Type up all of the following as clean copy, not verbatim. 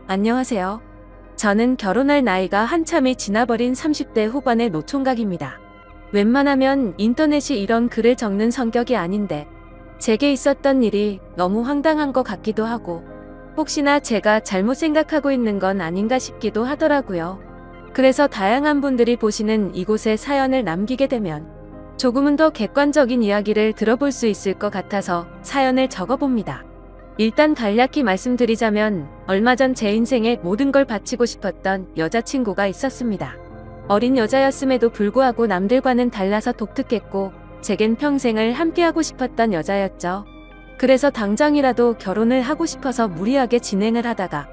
안녕하세요. 저는 결혼할 나이가 한참이 지나버린 30대 후반의 노총각입니다. 웬만하면 인터넷이 이런 글을 적는 성격이 아닌데 제게 있었던 일이 너무 황당한 것 같기도 하고 혹시나 제가 잘못 생각하고 있는 건 아닌가 싶기도 하더라고요. 그래서 다양한 분들이 보시는 이곳에 사연을 남기게 되면 조금은 더 객관적인 이야기를 들어볼 수 있을 것 같아서 사연을 적어봅니다. 일단 간략히 말씀드리자면 얼마 전 제 인생에 모든 걸 바치고 싶었던 여자친구가 있었습니다. 어린 여자였음에도 불구하고 남들과는 달라서 독특했고 제겐 평생을 함께하고 싶었던 여자였죠. 그래서 당장이라도 결혼을 하고 싶어서 무리하게 진행을 하다가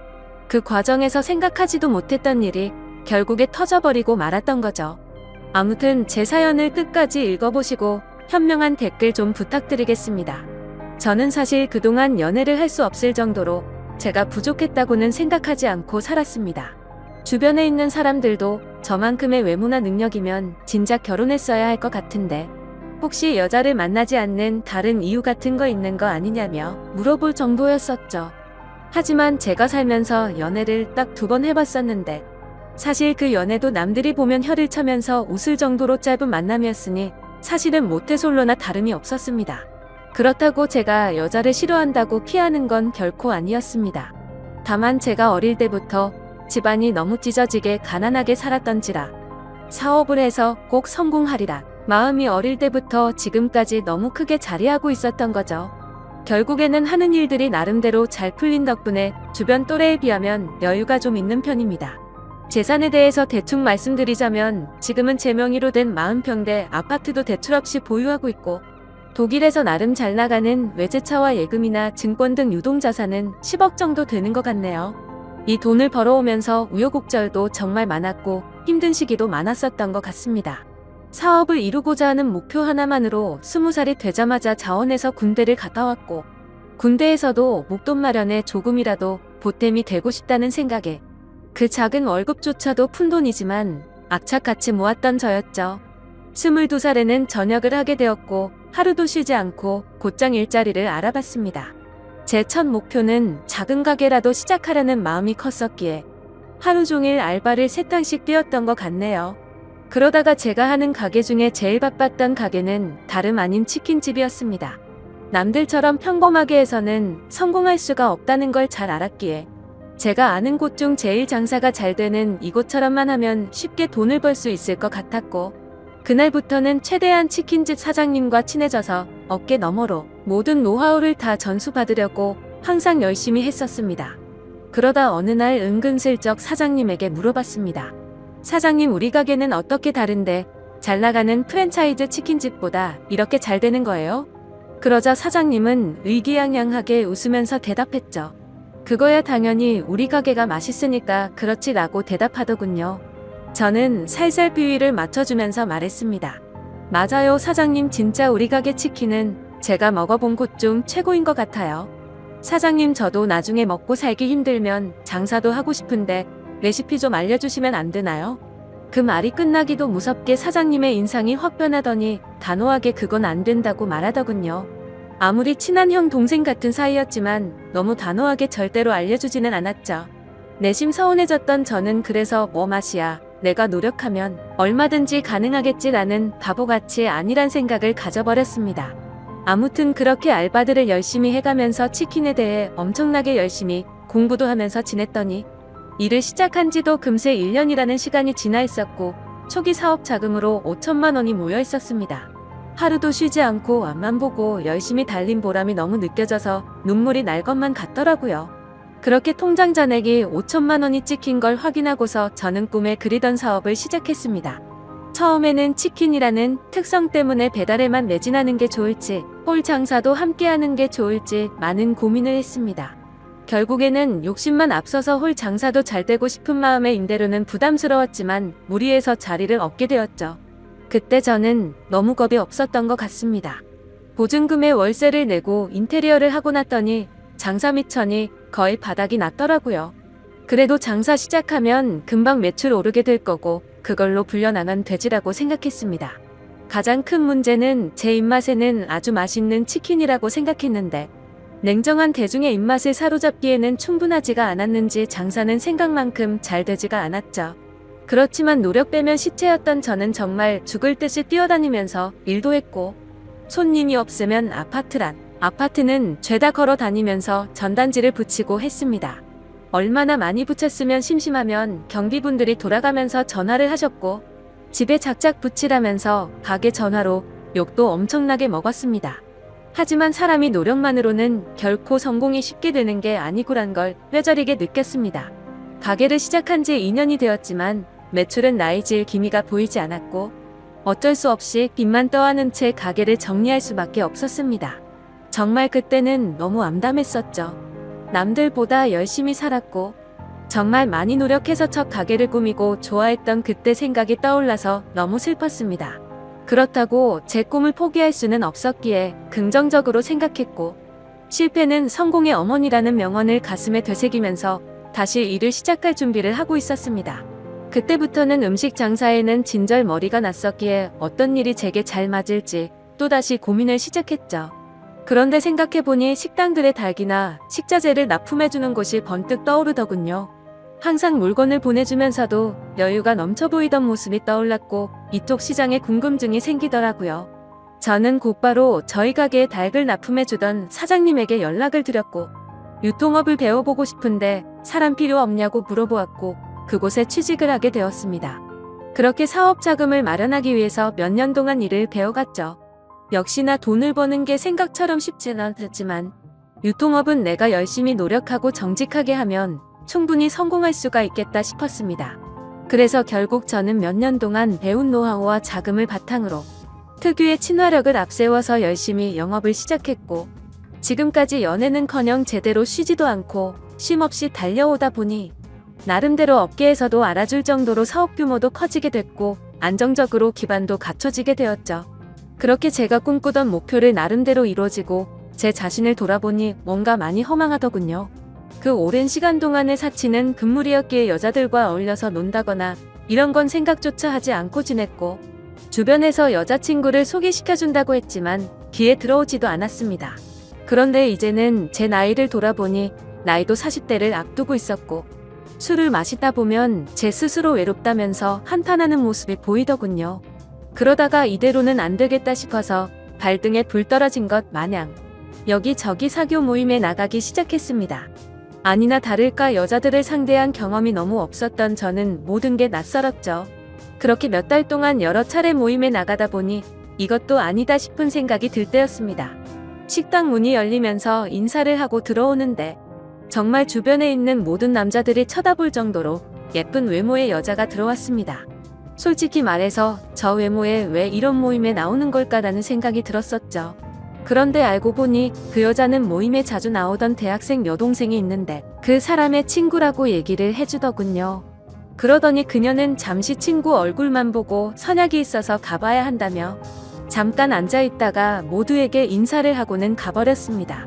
그 과정에서 생각하지도 못했던 일이 결국에 터져버리고 말았던 거죠. 아무튼 제 사연을 끝까지 읽어보시고 현명한 댓글 좀 부탁드리겠습니다. 저는 사실 그동안 연애를 할 수 없을 정도로 제가 부족했다고는 생각하지 않고 살았습니다. 주변에 있는 사람들도 저만큼의 외모나 능력이면 진작 결혼했어야 할 것 같은데 혹시 여자를 만나지 않는 다른 이유 같은 거 있는 거 아니냐며 물어볼 정도였었죠. 하지만 제가 살면서 연애를 딱 2번 해봤었는데 사실 그 연애도 남들이 보면 혀를 차면서 웃을 정도로 짧은 만남이었으니 사실은 모태솔로나 다름이 없었습니다. 그렇다고 제가 여자를 싫어한다고 피하는 건 결코 아니었습니다. 다만 제가 어릴 때부터 집안이 너무 찢어지게 가난하게 살았던지라 사업을 해서 꼭 성공하리라 마음이 어릴 때부터 지금까지 너무 크게 자리하고 있었던 거죠. 결국에는 하는 일들이 나름대로 잘 풀린 덕분에 주변 또래에 비하면 여유가 좀 있는 편입니다. 재산에 대해서 대충 말씀드리자면 지금은 제 명의로 된 40평대 아파트도 대출 없이 보유하고 있고 독일에서 나름 잘 나가는 외제차와 예금이나 증권 등 유동자산은 10억 정도 되는 것 같네요. 이 돈을 벌어오면서 우여곡절도 정말 많았고 힘든 시기도 많았었던 것 같습니다. 사업을 이루고자 하는 목표 하나만으로 20살이 되자마자 자원해서 군대를 갔다 왔고 군대에서도 목돈 마련에 조금이라도 보탬이 되고 싶다는 생각에 그 작은 월급조차도 푼돈이지만 악착같이 모았던 저였죠. 22살에는 전역을 하게 되었고 하루도 쉬지 않고 곧장 일자리를 알아봤습니다. 제 첫 목표는 작은 가게라도 시작하려는 마음이 컸었기에 하루 종일 알바를 3탕씩 뛰었던 것 같네요. 그러다가 제가 하는 가게 중에 제일 바빴던 가게는 다름 아닌 치킨집이었습니다. 남들처럼 평범하게 해서는 성공할 수가 없다는 걸 잘 알았기에 제가 아는 곳 중 제일 장사가 잘 되는 이곳처럼만 하면 쉽게 돈을 벌 수 있을 것 같았고 그날부터는 최대한 치킨집 사장님과 친해져서 어깨 너머로 모든 노하우를 다 전수받으려고 항상 열심히 했었습니다. 그러다 어느 날 은근슬쩍 사장님에게 물어봤습니다. 사장님, 우리 가게는 어떻게 다른데 잘 나가는 프랜차이즈 치킨집보다 이렇게 잘 되는 거예요? 그러자 사장님은 의기양양하게 웃으면서 대답했죠. 그거야 당연히 우리 가게가 맛있으니까 그렇지라고 대답하더군요. 저는 살살 비위를 맞춰주면서 말했습니다. 맞아요, 사장님, 진짜 우리 가게 치킨은 제가 먹어본 곳 중 최고인 것 같아요. 사장님, 저도 나중에 먹고 살기 힘들면 장사도 하고 싶은데 레시피 좀 알려주시면 안 되나요? 그 말이 끝나기도 무섭게 사장님의 인상이 확 변하더니 단호하게 그건 안 된다고 말하더군요. 아무리 친한 형 동생 같은 사이였지만 너무 단호하게 절대로 알려주지는 않았죠. 내심 서운해졌던 저는 그래서 뭐 맛이야, 내가 노력하면 얼마든지 가능하겠지라는 바보같이 아니란 생각을 가져버렸습니다. 아무튼 그렇게 알바들을 열심히 해가면서 치킨에 대해 엄청나게 열심히 공부도 하면서 지냈더니 일을 시작한 지도 금세 1년이라는 시간이 지나 있었고 초기 사업 자금으로 5천만 원이 모여 있었습니다. 하루도 쉬지 않고 앞만 보고 열심히 달린 보람이 너무 느껴져서 눈물이 날 것만 같더라고요. 그렇게 통장 잔액이 5천만 원이 찍힌 걸 확인하고서 저는 꿈에 그리던 사업을 시작했습니다. 처음에는 치킨이라는 특성 때문에 배달에만 매진하는 게 좋을지 홀 장사도 함께하는 게 좋을지 많은 고민을 했습니다. 결국에는 욕심만 앞서서 홀 장사도 잘 되고 싶은 마음에 임대료는 부담스러웠지만 무리해서 자리를 얻게 되었죠. 그때 저는 너무 겁이 없었던 것 같습니다. 보증금에 월세를 내고 인테리어를 하고 났더니 장사 미천이 거의 바닥이 났더라고요. 그래도 장사 시작하면 금방 매출 오르게 될 거고 그걸로 불려나간 돼지라고 생각했습니다. 가장 큰 문제는 제 입맛에는 아주 맛있는 치킨이라고 생각했는데 냉정한 대중의 입맛을 사로잡기에는 충분하지가 않았는지 장사는 생각만큼 잘 되지가 않았죠. 그렇지만 노력 빼면 시체였던 저는 정말 죽을 듯이 뛰어다니면서 일도 했고, 손님이 없으면 아파트는 죄다 걸어 다니면서 전단지를 붙이고 했습니다. 얼마나 많이 붙였으면 심심하면 경비분들이 돌아가면서 전화를 하셨고, 집에 작작 붙이라면서 가게 전화로 욕도 엄청나게 먹었습니다. 하지만 사람이 노력만으로는 결코 성공이 쉽게 되는 게 아니구란 걸 뼈저리게 느꼈습니다. 가게를 시작한 지 2년이 되었지만 매출은 나이질 기미가 보이지 않았고, 어쩔 수 없이 빚만 떠안은 채 가게를 정리할 수밖에 없었습니다. 정말 그때는 너무 암담했었죠. 남들보다 열심히 살았고 정말 많이 노력해서 첫 가게를 꾸미고 좋아했던 그때 생각이 떠올라서 너무 슬펐습니다. 그렇다고 제 꿈을 포기할 수는 없었기에 긍정적으로 생각했고, 실패는 성공의 어머니라는 명언을 가슴에 되새기면서 다시 일을 시작할 준비를 하고 있었습니다. 그때부터는 음식 장사에는 진절머리가 났었기에 어떤 일이 제게 잘 맞을지 또다시 고민을 시작했죠. 그런데 생각해보니 식당들의 닭이나 식자재를 납품해주는 곳이 번뜩 떠오르더군요. 항상 물건을 보내주면서도 여유가 넘쳐 보이던 모습이 떠올랐고 이쪽 시장에 궁금증이 생기더라고요. 저는 곧바로 저희 가게에 닭을 납품해주던 사장님에게 연락을 드렸고, 유통업을 배워보고 싶은데 사람 필요 없냐고 물어보았고 그곳에 취직을 하게 되었습니다. 그렇게 사업 자금을 마련하기 위해서 몇 년 동안 일을 배워갔죠. 역시나 돈을 버는 게 생각처럼 쉽지는 않았지만 유통업은 내가 열심히 노력하고 정직하게 하면 충분히 성공할 수가 있겠다 싶었습니다. 그래서 결국 저는 몇 년 동안 배운 노하우와 자금을 바탕으로 특유의 친화력을 앞세워서 열심히 영업을 시작했고, 지금까지 연애는커녕 제대로 쉬지도 않고 쉼없이 달려오다 보니 나름대로 업계에서도 알아줄 정도로 사업 규모도 커지게 됐고 안정적으로 기반도 갖춰지게 되었죠. 그렇게 제가 꿈꾸던 목표를 나름대로 이루어지고 제 자신을 돌아보니 뭔가 많이 허망하더군요. 그 오랜 시간 동안의 사치는 금물이었기에 여자들과 어울려서 논다거나 이런 건 생각조차 하지 않고 지냈고, 주변에서 여자친구를 소개시켜준다고 했지만 귀에 들어오지도 않았습니다. 그런데 이제는 제 나이를 돌아보니 나이도 40대를 앞두고 있었고, 술을 마시다 보면 제 스스로 외롭다면서 한탄하는 모습이 보이더군요. 그러다가 이대로는 안 되겠다 싶어서 발등에 불 떨어진 것 마냥 여기저기 사교 모임에 나가기 시작했습니다. 아니나 다를까 여자들을 상대한 경험이 너무 없었던 저는 모든 게 낯설었죠. 그렇게 몇 달 동안 여러 차례 모임에 나가다 보니 이것도 아니다 싶은 생각이 들 때였습니다. 식당 문이 열리면서 인사를 하고 들어오는데 정말 주변에 있는 모든 남자들이 쳐다볼 정도로 예쁜 외모의 여자가 들어왔습니다. 솔직히 말해서 저 외모에 왜 이런 모임에 나오는 걸까라는 생각이 들었었죠. 그런데 알고 보니 그 여자는 모임에 자주 나오던 대학생 여동생이 있는데 그 사람의 친구라고 얘기를 해주더군요. 그러더니 그녀는 잠시 친구 얼굴만 보고 선약이 있어서 가봐야 한다며 잠깐 앉아있다가 모두에게 인사를 하고는 가버렸습니다.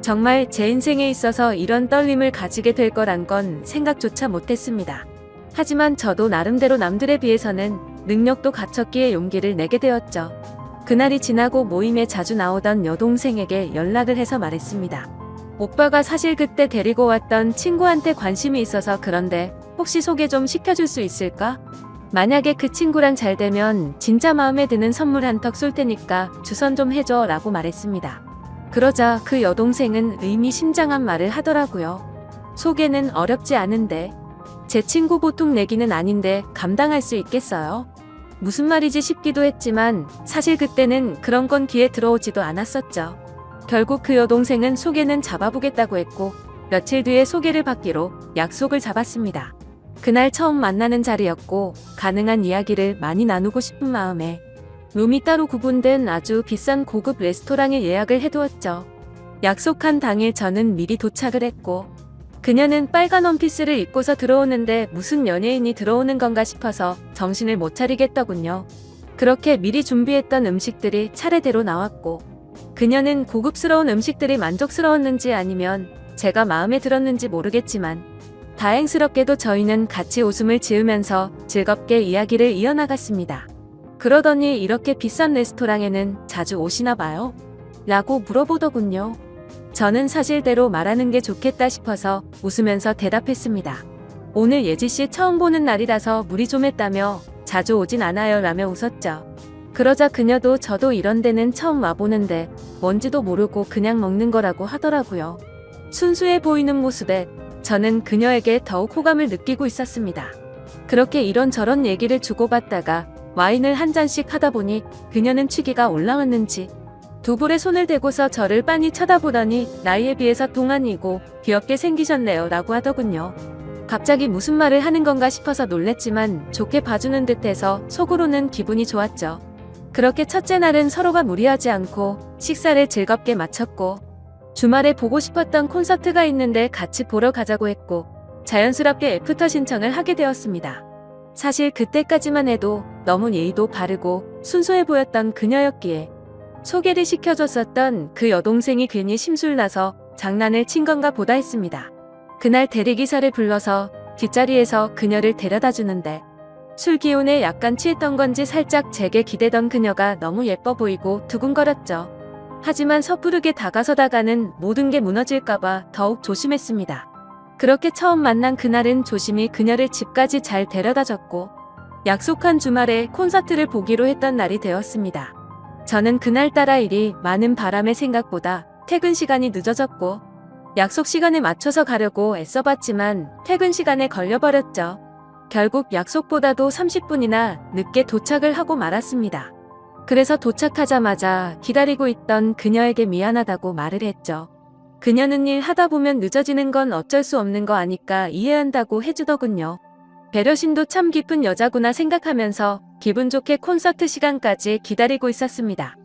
정말 제 인생에 있어서 이런 떨림을 가지게 될 거란 건 생각조차 못했습니다. 하지만 저도 나름대로 남들에 비해서는 능력도 갖췄기에 용기를 내게 되었죠. 그날이 지나고 모임에 자주 나오던 여동생에게 연락을 해서 말했습니다. 오빠가 사실 그때 데리고 왔던 친구한테 관심이 있어서 그런데 혹시 소개 좀 시켜줄 수 있을까? 만약에 그 친구랑 잘 되면 진짜 마음에 드는 선물 한턱 쏠 테니까 주선 좀 해줘 라고 말했습니다. 그러자 그 여동생은 의미심장한 말을 하더라고요. 소개는 어렵지 않은데 제 친구 보통 내기는 아닌데 감당할 수 있겠어요? 무슨 말이지 싶기도 했지만 사실 그때는 그런 건 귀에 들어오지도 않았었죠. 결국 그 여동생은 소개는 잡아보겠다고 했고 며칠 뒤에 소개를 받기로 약속을 잡았습니다. 그날 처음 만나는 자리였고 가능한 이야기를 많이 나누고 싶은 마음에 룸이 따로 구분된 아주 비싼 고급 레스토랑에 예약을 해두었죠. 약속한 당일 저는 미리 도착을 했고 그녀는 빨간 원피스를 입고서 들어오는데 무슨 연예인이 들어오는 건가 싶어서 정신을 못 차리겠더군요. 그렇게 미리 준비했던 음식들이 차례대로 나왔고 그녀는 고급스러운 음식들이 만족스러웠는지 아니면 제가 마음에 들었는지 모르겠지만 다행스럽게도 저희는 같이 웃음을 지으면서 즐겁게 이야기를 이어나갔습니다. 그러더니 이렇게 비싼 레스토랑에는 자주 오시나 봐요? 라고 물어보더군요. 저는 사실대로 말하는 게 좋겠다 싶어서 웃으면서 대답했습니다. 오늘 예지씨 처음 보는 날이라서 무리 좀 했다며 자주 오진 않아요 라며 웃었죠. 그러자 그녀도 저도 이런 데는 처음 와보는데 뭔지도 모르고 그냥 먹는 거라고 하더라고요. 순수해 보이는 모습에 저는 그녀에게 더욱 호감을 느끼고 있었습니다. 그렇게 이런저런 얘기를 주고받다가 와인을 한 잔씩 하다 보니 그녀는 취기가 올라왔는지 두 볼에 손을 대고서 저를 빤히 쳐다보더니 나이에 비해서 동안이고 귀엽게 생기셨네요 라고 하더군요. 갑자기 무슨 말을 하는 건가 싶어서 놀랬지만 좋게 봐주는 듯해서 속으로는 기분이 좋았죠. 그렇게 첫째 날은 서로가 무리하지 않고 식사를 즐겁게 마쳤고 주말에 보고 싶었던 콘서트가 있는데 같이 보러 가자고 했고 자연스럽게 애프터 신청을 하게 되었습니다. 사실 그때까지만 해도 너무 예의도 바르고 순수해 보였던 그녀였기에 소개를 시켜줬었던 그 여동생이 괜히 심술나서 장난을 친 건가 보다 했습니다. 그날 대리기사를 불러서 뒷자리에서 그녀를 데려다 주는데 술 기운에 약간 취했던 건지 살짝 제게 기대던 그녀가 너무 예뻐 보이고 두근거렸죠. 하지만 섣부르게 다가서다가는 모든 게 무너질까봐 더욱 조심했습니다. 그렇게 처음 만난 그날은 조심히 그녀를 집까지 잘 데려다줬고 약속한 주말에 콘서트를 보기로 했던 날이 되었습니다. 저는 그날따라 일이 많은 바람에 생각보다 퇴근 시간이 늦어졌고 약속 시간에 맞춰서 가려고 애써봤지만 퇴근 시간에 걸려버렸죠. 결국 약속보다도 30분이나 늦게 도착을 하고 말았습니다. 그래서 도착하자마자 기다리고 있던 그녀에게 미안하다고 말을 했죠. 그녀는 일 하다 보면 늦어지는 건 어쩔 수 없는 거 아니까 이해한다고 해주더군요. 배려심도 참 깊은 여자구나 생각하면서 기분 좋게 콘서트 시간까지 기다리고 있었습니다.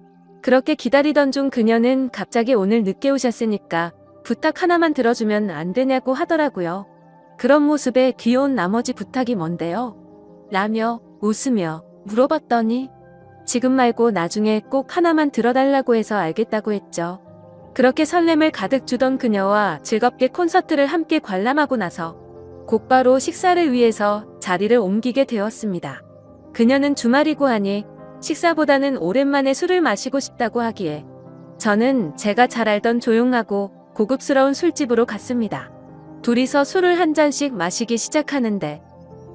그렇게 기다리던 중 그녀는 갑자기 오늘 늦게 오셨으니까 부탁 하나만 들어주면 안 되냐고 하더라고요. 그런 모습에 귀여운 나머지 부탁이 뭔데요? 라며 웃으며 물어봤더니 지금 말고 나중에 꼭 하나만 들어달라고 해서 알겠다고 했죠. 그렇게 설렘을 가득 주던 그녀와 즐겁게 콘서트를 함께 관람하고 나서 곧바로 식사를 위해서 자리를 옮기게 되었습니다. 그녀는 주말이고 하니 식사보다는 오랜만에 술을 마시고 싶다고 하기에 저는 제가 잘 알던 조용하고 고급스러운 술집으로 갔습니다. 둘이서 술을 한 잔씩 마시기 시작하는데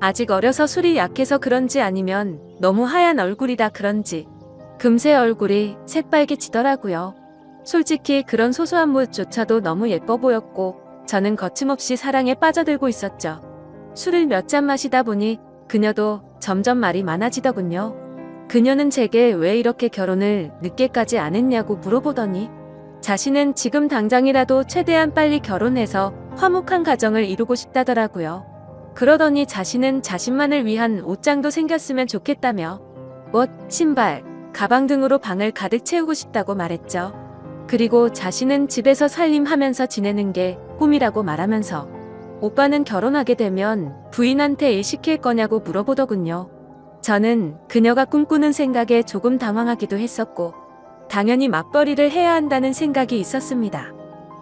아직 어려서 술이 약해서 그런지 아니면 너무 하얀 얼굴이라 그런지 금세 얼굴이 새빨개지더라고요. 솔직히 그런 소소한 모습조차도 너무 예뻐 보였고 저는 거침없이 사랑에 빠져들고 있었죠. 술을 몇 잔 마시다 보니 그녀도 점점 말이 많아지더군요. 그녀는 제게 왜 이렇게 결혼을 늦게까지 안 했냐고 물어보더니 자신은 지금 당장이라도 최대한 빨리 결혼해서 화목한 가정을 이루고 싶다더라고요. 그러더니 자신은 자신만을 위한 옷장도 생겼으면 좋겠다며 옷, 신발, 가방 등으로 방을 가득 채우고 싶다고 말했죠. 그리고 자신은 집에서 살림하면서 지내는 게 꿈이라고 말하면서 오빠는 결혼하게 되면 부인한테 일 시킬 거냐고 물어보더군요. 저는 그녀가 꿈꾸는 생각에 조금 당황하기도 했었고 당연히 맞벌이를 해야 한다는 생각이 있었습니다.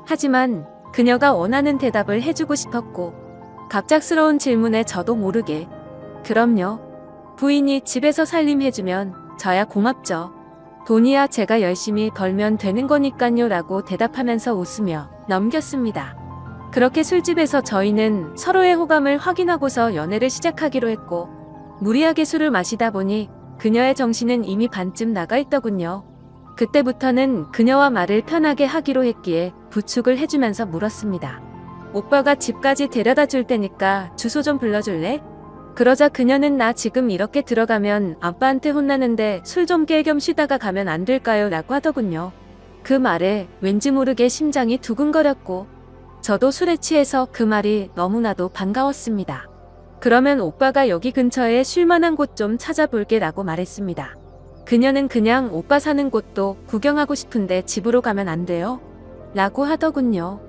하지만 그녀가 원하는 대답을 해주고 싶었고 갑작스러운 질문에 저도 모르게 그럼요. 부인이 집에서 살림해주면 저야 고맙죠. 돈이야 제가 열심히 벌면 되는 거니깐요 라고 대답하면서 웃으며 넘겼습니다. 그렇게 술집에서 저희는 서로의 호감을 확인하고서 연애를 시작하기로 했고 무리하게 술을 마시다 보니 그녀의 정신은 이미 반쯤 나가 있더군요. 그때부터는 그녀와 말을 편하게 하기로 했기에 부축을 해주면서 물었습니다. 오빠가 집까지 데려다 줄 테니까 주소 좀 불러줄래? 그러자 그녀는 나 지금 이렇게 들어가면 아빠한테 혼나는데 술 좀 깰 겸 쉬다가 가면 안 될까요? 라고 하더군요. 그 말에 왠지 모르게 심장이 두근거렸고 저도 술에 취해서 그 말이 너무나도 반가웠습니다. 그러면 오빠가 여기 근처에 쉴만한 곳 좀 찾아볼게 라고 말했습니다. 그녀는 그냥 오빠 사는 곳도 구경하고 싶은데 집으로 가면 안 돼요? 라고 하더군요.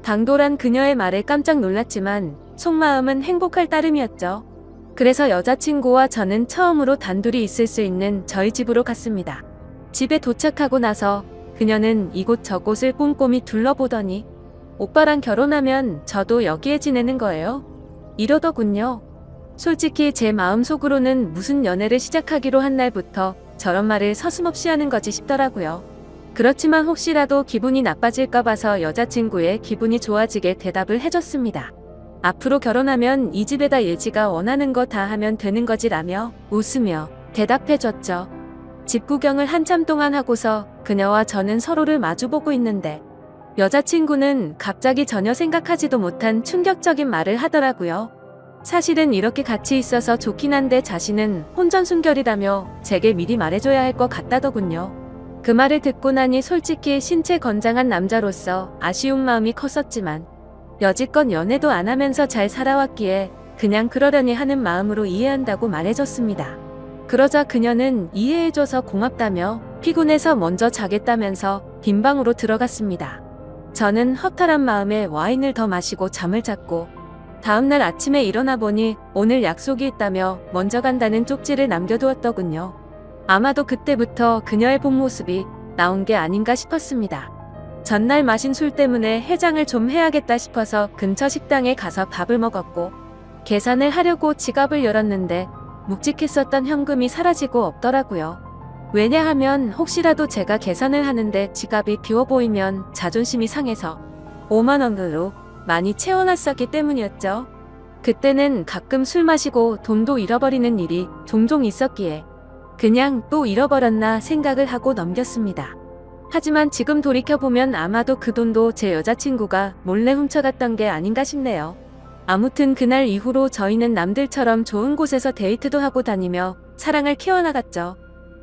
당돌한 그녀의 말에 깜짝 놀랐지만 속마음은 행복할 따름이었죠. 그래서 여자친구와 저는 처음으로 단둘이 있을 수 있는 저희 집으로 갔습니다. 집에 도착하고 나서 그녀는 이곳저곳을 꼼꼼히 둘러보더니 오빠랑 결혼하면 저도 여기에 지내는 거예요? 이러더군요. 솔직히 제 마음속으로는 무슨 연애를 시작하기로 한 날부터 저런 말을 서슴없이 하는 거지 싶더라고요. 그렇지만 혹시라도 기분이 나빠질까 봐서 여자친구의 기분이 좋아지게 대답을 해줬습니다. 앞으로 결혼하면 이 집에다 예지가 원하는 거 다 하면 되는 거지라며 웃으며 대답해줬죠. 집 구경을 한참 동안 하고서 그녀와 저는 서로를 마주보고 있는데 여자친구는 갑자기 전혀 생각하지도 못한 충격적인 말을 하더라고요. 사실은 이렇게 같이 있어서 좋긴 한데 자신은 혼전순결이라며 제게 미리 말해줘야 할 것 같다더군요. 그 말을 듣고 나니 솔직히 신체 건장한 남자로서 아쉬운 마음이 컸었지만 여지껏 연애도 안 하면서 잘 살아왔기에 그냥 그러려니 하는 마음으로 이해한다고 말해줬습니다. 그러자 그녀는 이해해줘서 고맙다며 피곤해서 먼저 자겠다면서 빈 방으로 들어갔습니다. 저는 허탈한 마음에 와인을 더 마시고 잠을 잤고 다음날 아침에 일어나 보니 오늘 약속이 있다며 먼저 간다는 쪽지를 남겨두었더군요. 아마도 그때부터 그녀의 본 모습이 나온 게 아닌가 싶었습니다. 전날 마신 술 때문에 해장을 좀 해야겠다 싶어서 근처 식당에 가서 밥을 먹었고 계산을 하려고 지갑을 열었는데 묵직했었던 현금이 사라지고 없더라고요. 왜냐하면 혹시라도 제가 계산을 하는데 지갑이 비워 보이면 자존심이 상해서 5만 원으로 많이 채워놨었기 때문이었죠. 그때는 가끔 술 마시고 돈도 잃어버리는 일이 종종 있었기에 그냥 또 잃어버렸나 생각을 하고 넘겼습니다. 하지만 지금 돌이켜보면 아마도 그 돈도 제 여자친구가 몰래 훔쳐갔던 게 아닌가 싶네요. 아무튼 그날 이후로 저희는 남들처럼 좋은 곳에서 데이트도 하고 다니며 사랑을 키워나갔죠.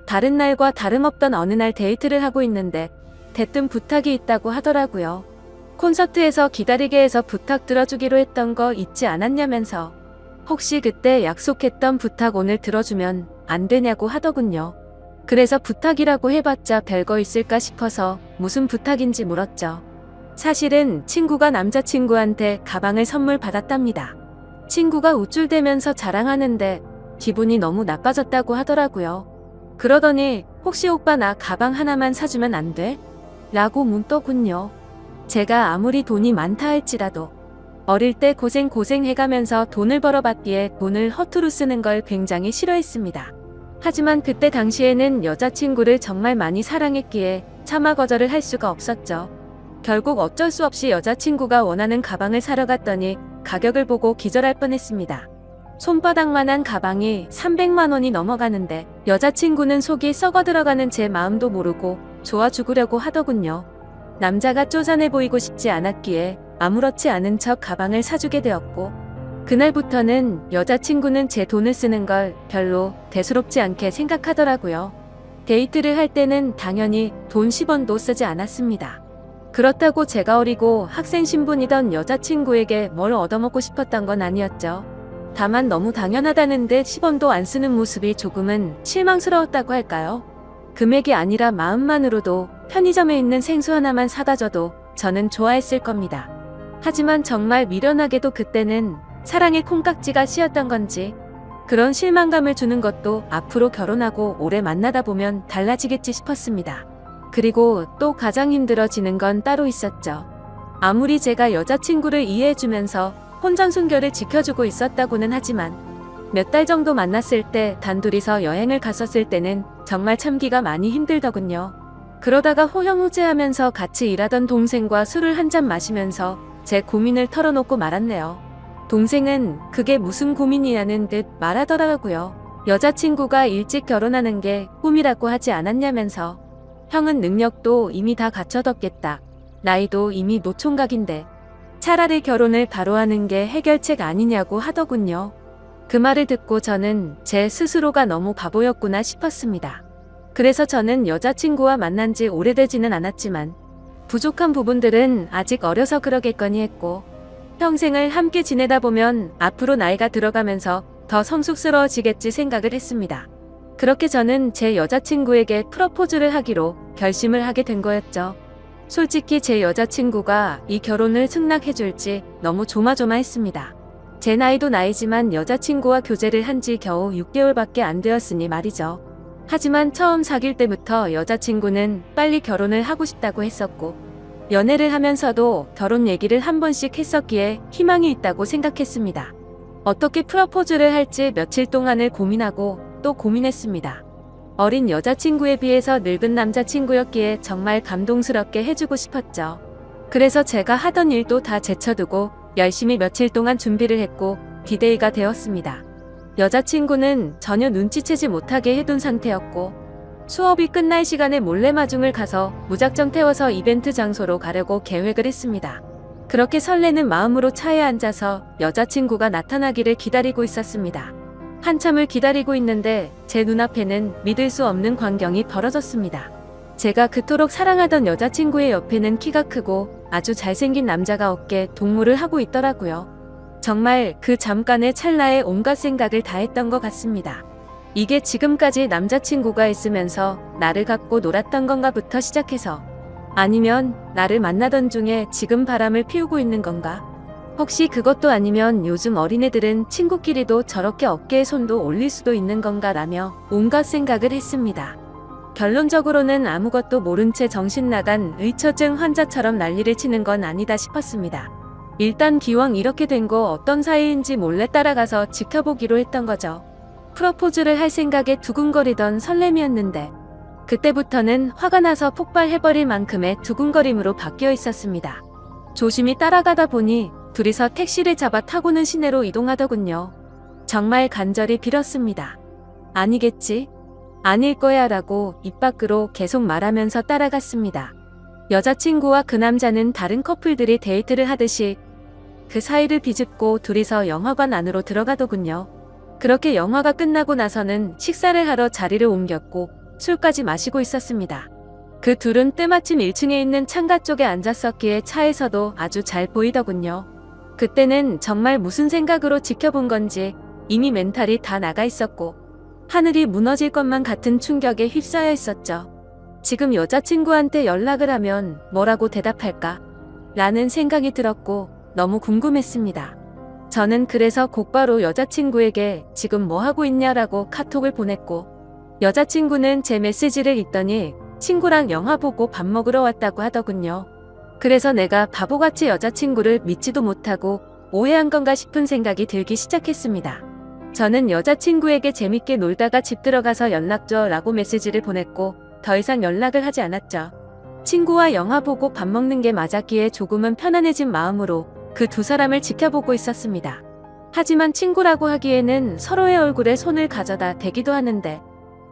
다른 날과 다름없던 어느 날 데이트를 하고 있는데 대뜸 부탁이 있다고 하더라고요. 콘서트에서 기다리게 해서 부탁 들어주기로 했던 거 잊지 않았냐면서 혹시 그때 약속했던 부탁 오늘 들어주면 안 되냐고 하더군요. 그래서 부탁이라고 해봤자 별거 있을까 싶어서 무슨 부탁인지 물었죠. 사실은 친구가 남자친구한테 가방을 선물 받았답니다. 친구가 우쭐대면서 자랑하는데 기분이 너무 나빠졌다고 하더라고요. 그러더니 혹시 오빠 나 가방 하나만 사주면 안 돼? 라고 묻더군요. 제가 아무리 돈이 많다 할지라도 어릴 때 고생해가면서 돈을 벌어봤기에 돈을 허투루 쓰는 걸 굉장히 싫어했습니다. 하지만 그때 당시에는 여자친구를 정말 많이 사랑했기에 차마 거절을 할 수가 없었죠. 결국 어쩔 수 없이 여자친구가 원하는 가방을 사러 갔더니 가격을 보고 기절할 뻔했습니다. 손바닥만한 가방이 300만 원이 넘어가는데 여자친구는 속이 썩어 들어가는 제 마음도 모르고 좋아 죽으려고 하더군요. 남자가 쪼잔해 보이고 싶지 않았기에 아무렇지 않은 척 가방을 사주게 되었고 그날부터는 여자친구는 제 돈을 쓰는 걸 별로 대수롭지 않게 생각하더라고요. 데이트를 할 때는 당연히 돈 10원도 쓰지 않았습니다. 그렇다고 제가 어리고 학생 신분이던 여자친구에게 뭘 얻어먹고 싶었던 건 아니었죠. 다만 너무 당연하다는 듯 10원도 안 쓰는 모습이 조금은 실망스러웠다고 할까요? 금액이 아니라 마음만으로도 편의점에 있는 생수 하나만 사다 줘도 저는 좋아했을 겁니다. 하지만 정말 미련하게도 그때는 사랑의 콩깍지가 씌었던 건지 그런 실망감을 주는 것도 앞으로 결혼하고 오래 만나다 보면 달라지겠지 싶었습니다. 그리고 또 가장 힘들어지는 건 따로 있었죠. 아무리 제가 여자친구를 이해해주면서 혼전순결을 지켜주고 있었다고는 하지만 몇 달 정도 만났을 때 단둘이서 여행을 갔었을 때는 정말 참기가 많이 힘들더군요. 그러다가 호영호재하면서 같이 일하던 동생과 술을 한잔 마시면서 제 고민을 털어놓고 말았네요. 동생은 그게 무슨 고민이냐는 듯 말하더라고요. 여자친구가 일찍 결혼하는 게 꿈이라고 하지 않았냐면서 형은 능력도 이미 다 갖춰뒀겠다. 나이도 이미 노총각인데 차라리 결혼을 바로 하는 게 해결책 아니냐고 하더군요. 그 말을 듣고 저는 제 스스로가 너무 바보였구나 싶었습니다. 그래서 저는 여자친구와 만난 지 오래되지는 않았지만 부족한 부분들은 아직 어려서 그러겠거니 했고 평생을 함께 지내다 보면 앞으로 나이가 들어가면서 더 성숙스러워지겠지 생각을 했습니다. 그렇게 저는 제 여자친구에게 프러포즈를 하기로 결심을 하게 된 거였죠. 솔직히 제 여자친구가 이 결혼을 승낙해줄지 너무 조마조마했습니다. 제 나이도 나이지만 여자친구와 교제를 한 지 겨우 6개월밖에 안 되었으니 말이죠. 하지만 처음 사귈 때부터 여자친구는 빨리 결혼을 하고 싶다고 했었고 연애를 하면서도 결혼 얘기를 한 번씩 했었기에 희망이 있다고 생각했습니다. 어떻게 프러포즈를 할지 며칠 동안을 고민하고 또 고민했습니다. 어린 여자친구에 비해서 늙은 남자친구였기에 정말 감동스럽게 해주고 싶었죠. 그래서 제가 하던 일도 다 제쳐두고 열심히 며칠 동안 준비를 했고 디데이가 되었습니다. 여자친구는 전혀 눈치채지 못하게 해둔 상태였고 수업이 끝날 시간에 몰래 마중을 가서 무작정 태워서 이벤트 장소로 가려고 계획을 했습니다. 그렇게 설레는 마음으로 차에 앉아서 여자친구가 나타나기를 기다리고 있었습니다. 한참을 기다리고 있는데 제 눈앞에는 믿을 수 없는 광경이 벌어졌습니다. 제가 그토록 사랑하던 여자친구의 옆에는 키가 크고 아주 잘생긴 남자가 어깨 동무를 하고 있더라고요. 정말 그 잠깐의 찰나에 온갖 생각을 다 했던 것 같습니다. 이게 지금까지 남자친구가 있으면서 나를 갖고 놀았던 건가부터 시작해서 아니면 나를 만나던 중에 지금 바람을 피우고 있는 건가? 혹시 그것도 아니면 요즘 어린애들은 친구끼리도 저렇게 어깨에 손도 올릴 수도 있는 건가 라며 온갖 생각을 했습니다. 결론적으로는 아무것도 모른 채 정신 나간 의처증 환자처럼 난리를 치는 건 아니다 싶었습니다. 일단 기왕 이렇게 된 거 어떤 사이인지 몰래 따라가서 지켜보기로 했던 거죠. 프로포즈를 할 생각에 두근거리던 설렘이었는데 그때부터는 화가 나서 폭발해버릴 만큼의 두근거림으로 바뀌어 있었습니다. 조심히 따라가다 보니 둘이서 택시를 잡아 타고는 시내로 이동하더군요. 정말 간절히 빌었습니다. 아니겠지? 아닐 거야 라고 입 밖으로 계속 말하면서 따라갔습니다. 여자친구와 그 남자는 다른 커플들이 데이트를 하듯이 그 사이를 비집고 둘이서 영화관 안으로 들어가더군요. 그렇게 영화가 끝나고 나서는 식사를 하러 자리를 옮겼고 술까지 마시고 있었습니다. 그 둘은 때마침 1층에 있는 창가 쪽에 앉았었기에 차에서도 아주 잘 보이더군요. 그때는 정말 무슨 생각으로 지켜본 건지 이미 멘탈이 다 나가 있었고 하늘이 무너질 것만 같은 충격에 휩싸여 있었죠. 지금 여자친구한테 연락을 하면 뭐라고 대답할까? 라는 생각이 들었고 너무 궁금했습니다. 저는 그래서 곧바로 여자친구에게 지금 뭐 하고 있냐라고 카톡을 보냈고 여자친구는 제 메시지를 읽더니 친구랑 영화 보고 밥 먹으러 왔다고 하더군요. 그래서 내가 바보같이 여자친구를 믿지도 못하고 오해한 건가 싶은 생각이 들기 시작했습니다. 저는 여자친구에게 재밌게 놀다가 집 들어가서 연락 줘 라고 메시지를 보냈고 더 이상 연락을 하지 않았죠. 친구와 영화 보고 밥 먹는 게 맞았기에 조금은 편안해진 마음으로 그 두 사람을 지켜보고 있었습니다. 하지만 친구라고 하기에는 서로의 얼굴에 손을 가져다 대기도 하는데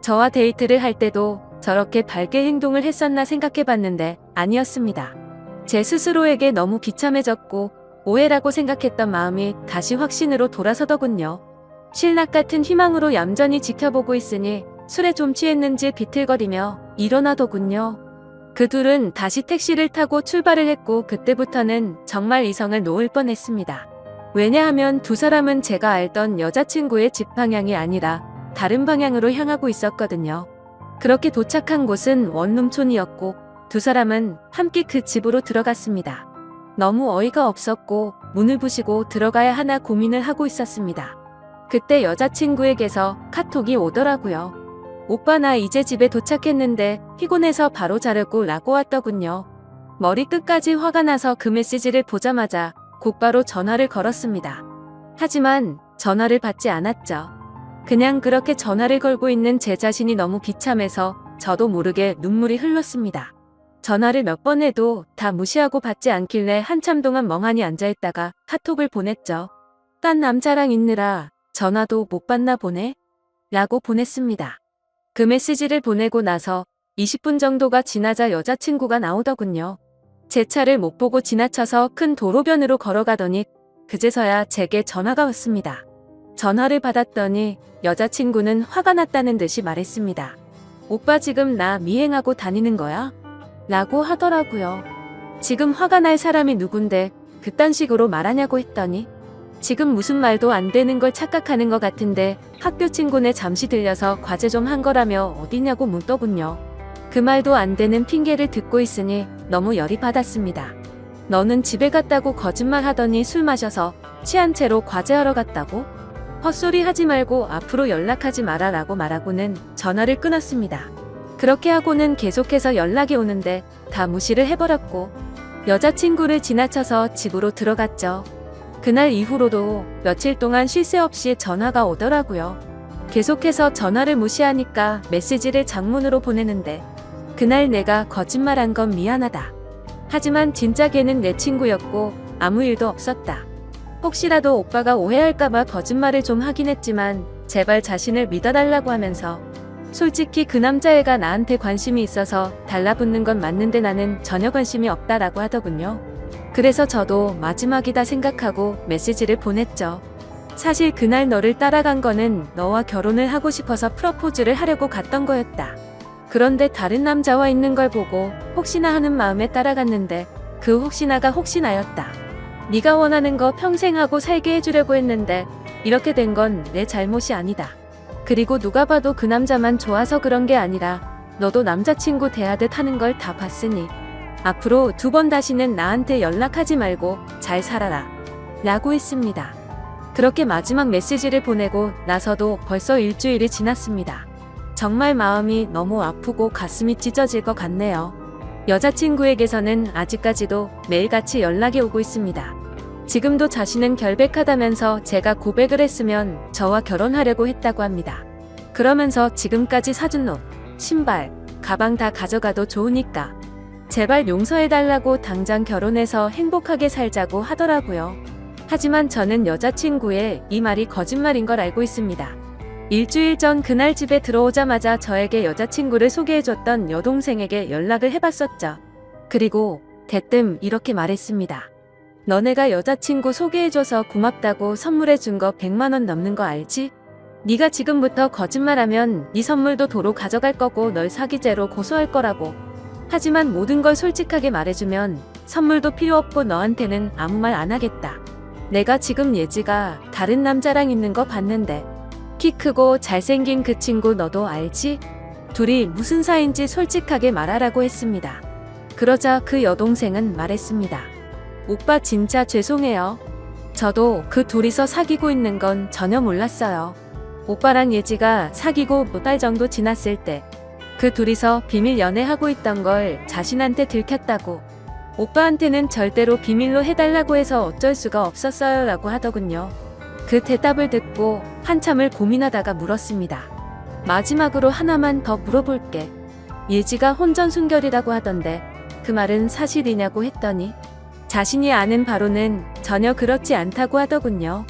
저와 데이트를 할 때도 저렇게 밝게 행동을 했었나 생각해봤는데 아니었습니다. 제 스스로에게 너무 비참해졌고 오해라고 생각했던 마음이 다시 확신으로 돌아서더군요. 신락 같은 희망으로 얌전히 지켜보고 있으니 술에 좀 취했는지 비틀거리며 일어나더군요. 그 둘은 다시 택시를 타고 출발을 했고 그때부터는 정말 이성을 놓을 뻔했습니다. 왜냐하면 두 사람은 제가 알던 여자친구의 집 방향이 아니라 다른 방향으로 향하고 있었거든요. 그렇게 도착한 곳은 원룸촌이었고 두 사람은 함께 그 집으로 들어갔습니다. 너무 어이가 없었고 문을 부시고 들어가야 하나 고민을 하고 있었습니다. 그때 여자친구에게서 카톡이 오더라고요. 오빠 나 이제 집에 도착했는데 피곤해서 바로 자려고 라고 왔더군요. 머리 끝까지 화가 나서 그 메시지를 보자마자 곧바로 전화를 걸었습니다. 하지만 전화를 받지 않았죠. 그냥 그렇게 전화를 걸고 있는 제 자신이 너무 비참해서 저도 모르게 눈물이 흘렀습니다. 전화를 몇 번 해도 다 무시하고 받지 않길래 한참 동안 멍하니 앉아있다가 카톡을 보냈죠. 딴 남자랑 있느라 전화도 못 받나 보네? 라고 보냈습니다. 그 메시지를 보내고 나서 20분 정도가 지나자 여자친구가 나오더군요. 제 차를 못 보고 지나쳐서 큰 도로변으로 걸어가더니 그제서야 제게 전화가 왔습니다. 전화를 받았더니 여자친구는 화가 났다는 듯이 말했습니다. 오빠 지금 나 미행하고 다니는 거야? 라고 하더라고요. 지금 화가 날 사람이 누군데 그딴 식으로 말하냐고 했더니 지금 무슨 말도 안 되는 걸 착각하는 것 같은데 학교 친구네 잠시 들려서 과제 좀 한 거라며 어디냐고 묻더군요. 그 말도 안 되는 핑계를 듣고 있으니 너무 열이 받았습니다. 너는 집에 갔다고 거짓말 하더니 술 마셔서 취한 채로 과제하러 갔다고? 헛소리 하지 말고 앞으로 연락하지 마라 라고 말하고는 전화를 끊었습니다. 그렇게 하고는 계속해서 연락이 오는데 다 무시를 해버렸고 여자친구를 지나쳐서 집으로 들어갔죠. 그날 이후로도 며칠 동안 쉴 새 없이 전화가 오더라고요. 계속해서 전화를 무시하니까 메시지를 장문으로 보내는데 그날 내가 거짓말한 건 미안하다. 하지만 진짜 걔는 내 친구였고 아무 일도 없었다. 혹시라도 오빠가 오해할까봐 거짓말을 좀 하긴 했지만 제발 자신을 믿어달라고 하면서 솔직히 그 남자애가 나한테 관심이 있어서 달라붙는 건 맞는데 나는 전혀 관심이 없다라고 하더군요. 그래서 저도 마지막이다 생각하고 메시지를 보냈죠. 사실 그날 너를 따라간 거는 너와 결혼을 하고 싶어서 프러포즈를 하려고 갔던 거였다. 그런데 다른 남자와 있는 걸 보고 혹시나 하는 마음에 따라갔는데 그 혹시나가 혹시나였다. 네가 원하는 거 평생 하고 살게 해주려고 했는데 이렇게 된 건 내 잘못이 아니다. 그리고 누가 봐도 그 남자만 좋아서 그런 게 아니라 너도 남자친구 대하듯 하는 걸 다 봤으니 앞으로 2번 다시는 나한테 연락하지 말고 잘 살아라 라고 했습니다. 그렇게 마지막 메시지를 보내고 나서도 벌써 일주일이 지났습니다. 정말 마음이 너무 아프고 가슴이 찢어질 것 같네요. 여자친구에게서는 아직까지도 매일같이 연락이 오고 있습니다. 지금도 자신은 결백하다면서 제가 고백을 했으면 저와 결혼하려고 했다고 합니다. 그러면서 지금까지 사준 옷, 신발, 가방 다 가져가도 좋으니까 제발 용서해달라고 당장 결혼해서 행복하게 살자고 하더라고요. 하지만 저는 여자친구의 이 말이 거짓말인 걸 알고 있습니다. 일주일 전 그날 집에 들어오자마자 저에게 여자친구를 소개해줬던 여동생에게 연락을 해봤었죠. 그리고 대뜸 이렇게 말했습니다. 너네가 여자친구 소개해줘서 고맙다고 선물해준 거 100만 원 넘는 거 알지? 네가 지금부터 거짓말하면 네 선물도 도로 가져갈 거고 널 사기죄로 고소할 거라고. 하지만 모든 걸 솔직하게 말해주면 선물도 필요 없고 너한테는 아무 말 안 하겠다. 내가 지금 예지가 다른 남자랑 있는 거 봤는데 키 크고 잘생긴 그 친구 너도 알지? 둘이 무슨 사이인지 솔직하게 말하라고 했습니다. 그러자 그 여동생은 말했습니다. 오빠 진짜 죄송해요. 저도 그 둘이서 사귀고 있는 건 전혀 몰랐어요. 오빠랑 예지가 사귀고 몇 달 정도 지났을 때 그 둘이서 비밀 연애하고 있던 걸 자신한테 들켰다고. 오빠한테는 절대로 비밀로 해달라고 해서 어쩔 수가 없었어요 라고 하더군요. 그 대답을 듣고 한참을 고민하다가 물었습니다. 마지막으로 하나만 더 물어볼게. 예지가 혼전순결이라고 하던데 그 말은 사실이냐고 했더니 자신이 아는 바로는 전혀 그렇지 않다고 하더군요.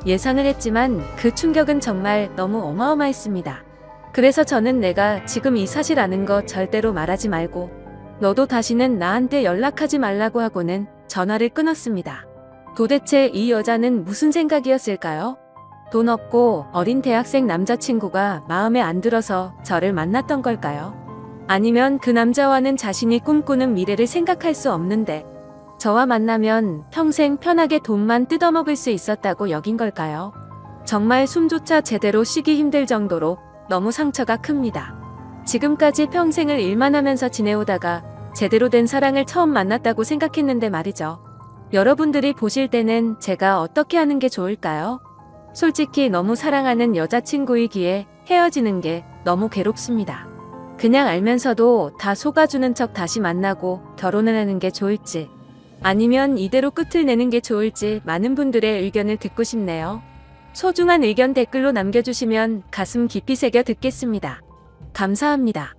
예상을 했지만 그 충격은 정말 너무 어마어마했습니다. 그래서 저는 내가 지금 이 사실 아는 거 절대로 말하지 말고 너도 다시는 나한테 연락하지 말라고 하고는 전화를 끊었습니다. 도대체 이 여자는 무슨 생각이었을까요? 돈 없고 어린 대학생 남자친구가 마음에 안 들어서 저를 만났던 걸까요? 아니면 그 남자와는 자신이 꿈꾸는 미래를 생각할 수 없는데 저와 만나면 평생 편하게 돈만 뜯어먹을 수 있었다고 여긴 걸까요? 정말 숨조차 제대로 쉬기 힘들 정도로 너무 상처가 큽니다. 지금까지 평생을 일만 하면서 지내오다가 제대로 된 사랑을 처음 만났다고 생각했는데 말이죠. 여러분들이 보실 때는 제가 어떻게 하는 게 좋을까요? 솔직히 너무 사랑하는 여자친구이기에 헤어지는 게 너무 괴롭습니다. 그냥 알면서도 다 속아주는 척 다시 만나고 결혼을 하는 게 좋을지 아니면 이대로 끝을 내는 게 좋을지 많은 분들의 의견을 듣고 싶네요. 소중한 의견 댓글로 남겨주시면 가슴 깊이 새겨 듣겠습니다. 감사합니다.